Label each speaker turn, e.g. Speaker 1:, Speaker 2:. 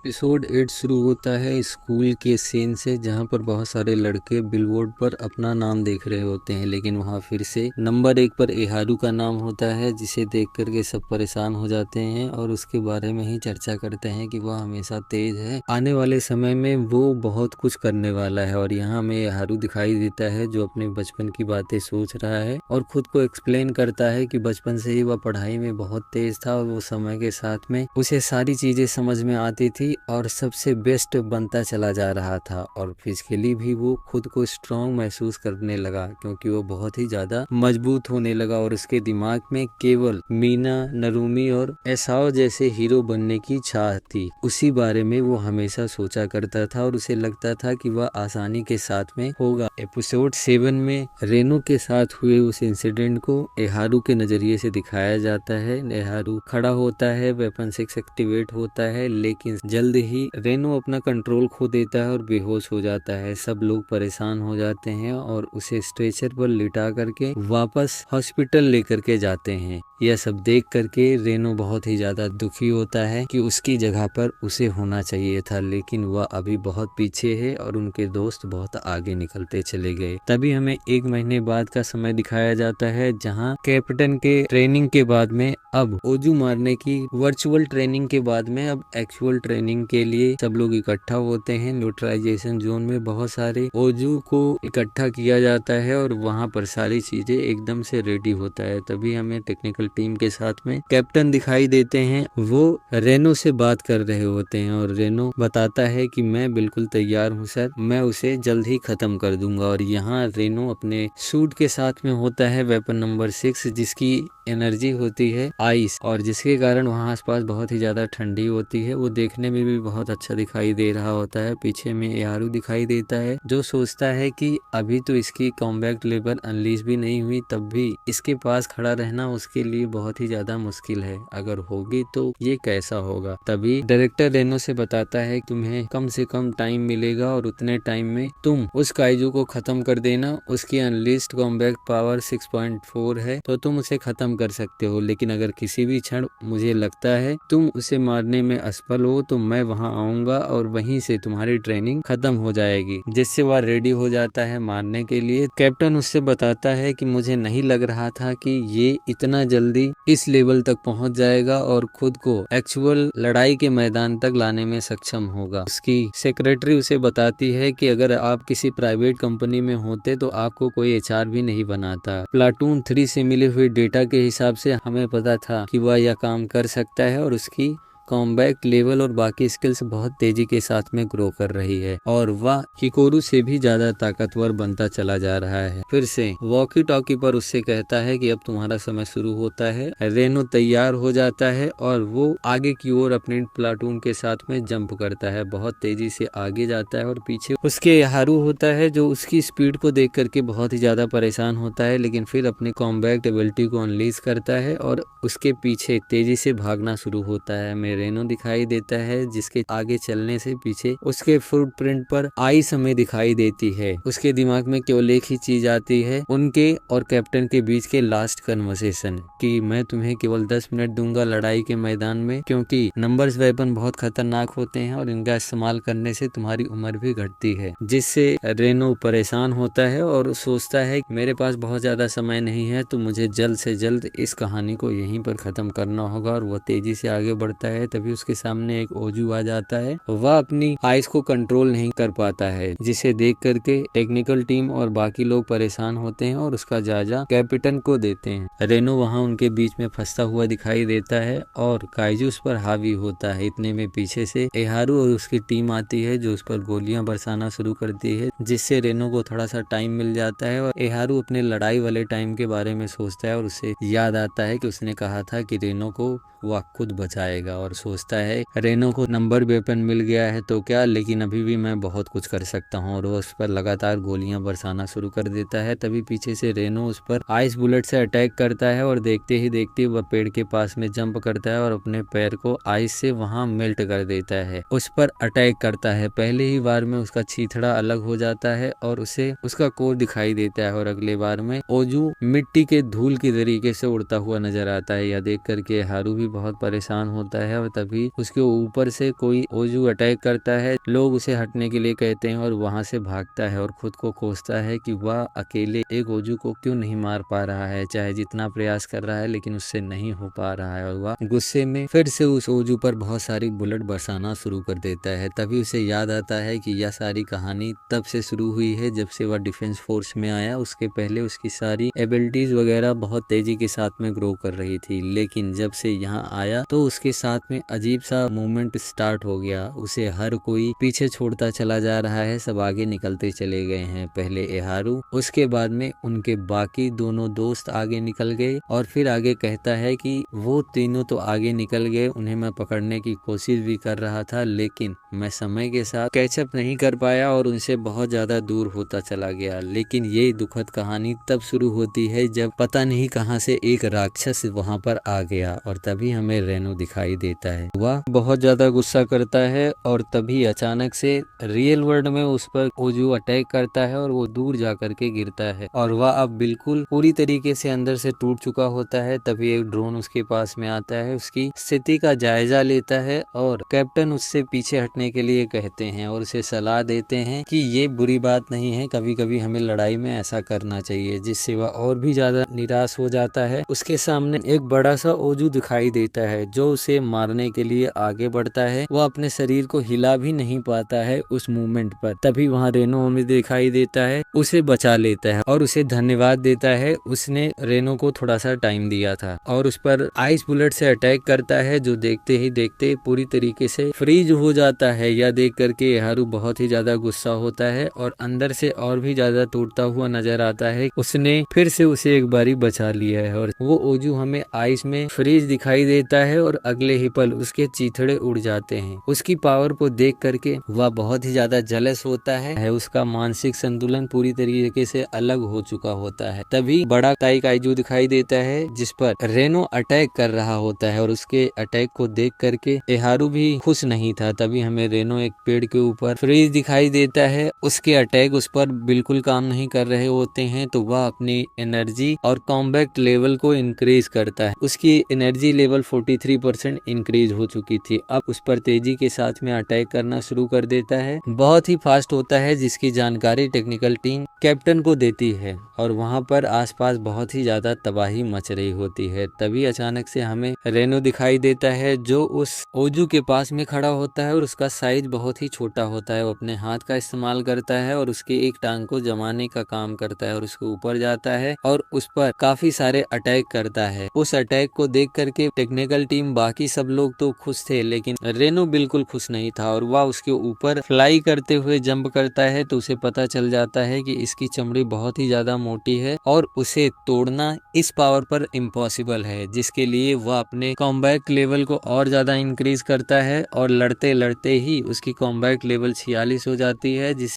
Speaker 1: Episode 8 शुरू होता है स्कूल के सीन से, जहां पर बहुत सारे लड़के बिलबोर्ड पर अपना नाम देख रहे होते हैं। लेकिन वहां फिर से नंबर 1 पर एहारू का नाम होता है, जिसे देख करके सब परेशान हो जाते हैं और उसके बारे में ही चर्चा करते हैं कि वह हमेशा तेज है, आने वाले समय में वो बहुत कुछ करने वाला है। और यहाँ हमें एहारू दिखाई देता है जो अपने बचपन की बातें सोच रहा है और खुद को एक्सप्लेन करता है कि बचपन से ही वह पढ़ाई में बहुत तेज था और वो समय के साथ में उसे सारी चीजें समझ में आती थी और सबसे बेस्ट बनता चला जा रहा था। और फिजिकली भी वो खुद को स्ट्रांग महसूस करने लगा, क्योंकि वो बहुत ही ज्यादा मजबूत होने लगा और उसके दिमाग में केवल मीना, नरूमी और एसाओ जैसे हीरो बनने की चाह थी। उसी बारे में वो हमेशा सोचा करता था और उसे लगता था कि वह आसानी के साथ में होगा। एपिसोड 7 में रेनो के साथ हुए उस इंसिडेंट को एहारू के नजरिए से दिखाया जाता है। एहारू खड़ा होता है, वेपन 6 एक्टिवेट होता है, लेकिन जल्द ही रेनो अपना कंट्रोल खो देता है और बेहोश हो जाता है। सब लोग परेशान हो जाते हैं और उसे स्ट्रेचर पर लिटा करके वापस हॉस्पिटल लेकर के जाते हैं। यह सब देख करके रेनो बहुत ही ज्यादा दुखी होता है कि उसकी जगह पर उसे होना चाहिए था, लेकिन वह अभी बहुत पीछे है और उनके दोस्त बहुत आगे निकलते चले गए। तभी हमें 1 महीने बाद का समय दिखाया जाता है, जहां कैप्टन के ट्रेनिंग के बाद में अब ओजू मारने की वर्चुअल ट्रेनिंग के बाद में अब एक्चुअल ट्रेनिंग के लिए सब लोग इकट्ठा होते हैं। न्यूट्रलाइजेशन जोन में बहुत सारे ओजू को इकट्ठा किया जाता है और वहां पर सारी चीजें एकदम से रेडी होता है। तभी हमें टेक्निकल टीम के साथ में कैप्टन दिखाई देते हैं। वो रेनो से बात कर रहे होते हैं और रेनो बताता है कि मैं बिल्कुल तैयार हूँ सर, मैं उसे जल्द ही खत्म कर दूंगा। और यहाँ रेनो अपने सूट के साथ में होता है वेपन नंबर 6, जिसकी एनर्जी होती है आइस, और जिसके कारण वहाँ आसपास बहुत ही ज्यादा ठंडी होती है। वो देखने में भी बहुत अच्छा दिखाई दे रहा होता है। पीछे में एहारू दिखाई देता है जो सोचता है कि अभी तो इसकी कॉम्बैक्ट लेवल अनलीज भी नहीं हुई, तब भी इसके पास खड़ा रहना उसके लिए बहुत ही ज्यादा मुश्किल है। अगर होगी तो ये कैसा होगा। तभी डायरेक्टर रेनो से बताता है तुम्हें कम से कम टाइम मिलेगा और उतने टाइम में तुम उस काइजू को खत्म कर देना। उसकी अनलीस्ड कॉम्बैक्ट पावर 6.4 है, तो तुम उसे खत्म कर सकते हो। लेकिन अगर किसी भी क्षण मुझे लगता है तुम उसे मारने में असफल हो तो मैं वहां आऊंगा और वहीं से तुम्हारी ट्रेनिंग खत्म हो जाएगी। जिससे वह रेडी हो जाता है मारने के लिए। कैप्टन उससे बताता है कि मुझे नहीं लग रहा था कि ये इतना जल्दी इस लेवल तक पहुंच जाएगा और खुद को एक्चुअल लड़ाई के मैदान तक लाने में सक्षम होगा। उसकी सेक्रेटरी उसे बताती है कि अगर आप किसी प्राइवेट कंपनी में होते तो आपको कोई एचआर भी नहीं बनाता। प्लाटून 3 से मिले हुए डेटा के हिसाब से हमें पता था कि वह यह काम कर सकता है और उसकी कॉम्बैक्ट लेवल और बाकी स्किल्स बहुत तेजी के साथ में ग्रो कर रही है और वह हिकोरू से भी ज्यादा ताकतवर बनता चला जा रहा है। फिर से वॉकी टॉकी पर उससे कहता है कि अब तुम्हारा समय शुरू होता है। रेनो तैयार हो जाता है और वो आगे की ओर अपने प्लाटून के साथ में जंप करता है, बहुत तेजी से आगे जाता है और पीछे उसके हारू होता है जो उसकी स्पीड को देख करके बहुत ही ज्यादा परेशान होता है, लेकिन फिर अपनी कॉम्बैक्ट एबिलिटी को अनलीज करता है और उसके पीछे तेजी से भागना शुरू होता है। रेनो दिखाई देता है जिसके आगे चलने से पीछे उसके फुटप्रिंट पर आइस हमें दिखाई देती है। उसके दिमाग में केवल एक ही चीज आती है, उनके और कैप्टन के बीच के लास्ट कन्वर्सेशन, कि मैं तुम्हें केवल 10 मिनट दूंगा लड़ाई के मैदान में, क्योंकि नंबर्स वेपन बहुत खतरनाक होते हैं और इनका इस्तेमाल करने से तुम्हारी उम्र भी घटती है। जिससे रेनो परेशान होता है और सोचता है कि मेरे पास बहुत ज्यादा समय नहीं है, तो मुझे जल्द से जल्द इस कहानी को यहीं पर खत्म करना होगा। और वह तेजी से आगे बढ़ता है। तभी उसके सामने एक ओजू आ जाता है। वह अपनी आइस को कंट्रोल नहीं कर पाता है, जिसे देख करके टेक्निकल टीम और बाकी लोग परेशान होते हैं और उसका जायजा कैप्टन को देते हैं। रेनो वहां उनके बीच में फंसता हुआ दिखाई देता है और काइजू उस पर हावी होता है। इतने में पीछे से एहारू और उसकी टीम आती है जो उस पर गोलियां बरसाना शुरू करती है, जिससे रेनो को थोड़ा सा टाइम मिल जाता है और एहारू अपने लड़ाई वाले टाइम के बारे में सोचता है और उसे याद आता है कि उसने कहा था कि रेनो को वह खुद बचाएगा और सोचता है रेनो को नंबर वेपन मिल गया है तो क्या, लेकिन अभी भी मैं बहुत कुछ कर सकता हूँ। और वो उस पर लगातार गोलियां बरसाना शुरू कर देता है। तभी पीछे से रेनो उस पर आइस बुलेट से अटैक करता है और देखते ही देखते वह पेड़ के पास में जंप करता है और अपने पैर को आइस से वहां मेल्ट कर देता है। उस पर अटैक करता है। पहले ही बार में उसका छीथड़ा अलग हो जाता है और उसे उसका कोर दिखाई देता है और अगले बार में ओजू मिट्टी के धूल की तरीके से उड़ता हुआ नजर आता है। यह देख करके हारू भी बहुत परेशान होता है और तभी उसके ऊपर से कोई ओजू अटैक करता है। लोग उसे हटने के लिए कहते हैं और वहाँ से भागता है और खुद को कोसता है कि वह अकेले एक ओजू को क्यों नहीं मार पा रहा है, चाहे जितना प्रयास कर रहा है लेकिन उससे नहीं हो पा रहा है। और वह गुस्से में फिर से उस ओजू पर बहुत सारी बुलेट बरसाना शुरू कर देता है। तभी उसे याद आता है कि यह सारी कहानी तब से शुरू हुई है जब से वह डिफेंस फोर्स में आया। उसके पहले उसकी सारी एबिलिटीज वगैरह बहुत तेजी के साथ में ग्रो कर रही थी, लेकिन जब से यहाँ आया तो उसके साथ में अजीब सा मूवमेंट स्टार्ट हो गया। उसे हर कोई पीछे छोड़ता चला जा रहा है, सब आगे निकलते चले गए हैं। पहले एहारू, उसके बाद में उनके बाकी दोनों दोस्त आगे निकल गए और फिर आगे कहता है कि वो तीनों तो आगे निकल गए, उन्हें मैं पकड़ने की कोशिश भी कर रहा था लेकिन मैं समय के साथ कैचअप नहीं कर पाया और उनसे बहुत ज्यादा दूर होता चला गया। लेकिन ये दुखद कहानी तब शुरू होती है जब पता नहीं कहां से एक राक्षस वहां पर आ गया और तभी हमें रेनो दिखाई देता है। वह बहुत ज्यादा गुस्सा करता है और तभी अचानक से रियल वर्ल्ड में उस पर ओजू अटैक करता है और वो दूर जा करके गिरता है और वह अब बिल्कुल पूरी तरीके से अंदर से टूट चुका होता है। तभी एक ड्रोन उसके पास में आता है, उसकी स्थिति का जायजा लेता है और कैप्टन उससे पीछे हटने के लिए कहते हैं और उसे सलाह देते हैं कि ये बुरी बात नहीं है, कभी कभी हमें लड़ाई में ऐसा करना चाहिए, जिससे वह और भी ज्यादा निराश हो जाता है। उसके सामने एक बड़ा सा ओजू दिखाई देता है जो उसे मारने के लिए आगे बढ़ता है। वह अपने शरीर को हिला भी नहीं पाता है उस मूवमेंट पर। तभी वहाँ रेनो हमें दिखाई देता है, उसे बचा लेता है और उसे धन्यवाद देता है, उसने रेनो को थोड़ा सा टाइम दिया था और उस पर आइस बुलेट से अटैक करता है जो देखते ही देखते पूरी तरीके से फ्रीज हो जाता है। यह देख करके एहारू बहुत ही ज्यादा गुस्सा होता है और अंदर से और भी ज्यादा टूटता हुआ नजर आता है। उसने फिर से उसे एक बारी बचा लिया है और वो ओजू हमें आइस में फ्रीज दिखाई देता है और अगले ही पल उसके चीथड़े उड़ जाते हैं। उसकी पावर को देख करके वह बहुत ही ज्यादा जलस होता है। उसका मानसिक संतुलन पूरी तरीके से अलग हो चुका होता है। तभी बड़ा ताई काइजू दिखाई देता है जिस पर रेनो अटैक कर रहा होता है और उसके अटैक को देख करके एहारू भी खुश नहीं था। तभी हमें रेनो एक पेड़ के ऊपर फ्रीज दिखाई देता है, उसके अटैक उस पर बिल्कुल काम नहीं कर रहे होते हैं तो वह अपनी एनर्जी और कॉम्बैक्ट लेवल को इंक्रीज करता है। उसकी एनर्जी लेवल 43% इंक्रीज हो चुकी थी। अब उस पर तेजी के साथ में अटैक करना शुरू कर देता है, बहुत ही फास्ट होता है, जिसकी जानकारी टेक्निकल टीम कैप्टन को देती है और वहां पर आसपास बहुत ही ज्यादा तबाही मच रही होती है। तभी अचानक से हमें रेनो दिखाई देता है जो उस ओजू के पास में खड़ा होता है और उसका साइज बहुत ही छोटा होता है। वो अपने हाथ का इस्तेमाल करता है और उसके एक टांग को जमाने का काम करता है और उसके ऊपर जाता है और उस पर काफी सारे अटैक करता है। उस अटैक को देख करके टेक्निकल टीम बाकी सब लोग तो खुश थे लेकिन रेनो बिल्कुल खुश नहीं था और वह उसके ऊपर फ्लाई करते हुए जंप करता है तो उसे पता चल जाता है कि इसकी चमड़ी बहुत ही ज्यादा मोटी है और उसे तोड़ना इस पावर पर इम्पॉसिबल है, जिसके लिए वह अपने कॉम्बैक्ट लेवल को और ज्यादा इंक्रीज करता है और लड़ते लड़ते ही उसकी कॉम्बैक्ट लेवल 46 हो जाती है, जिस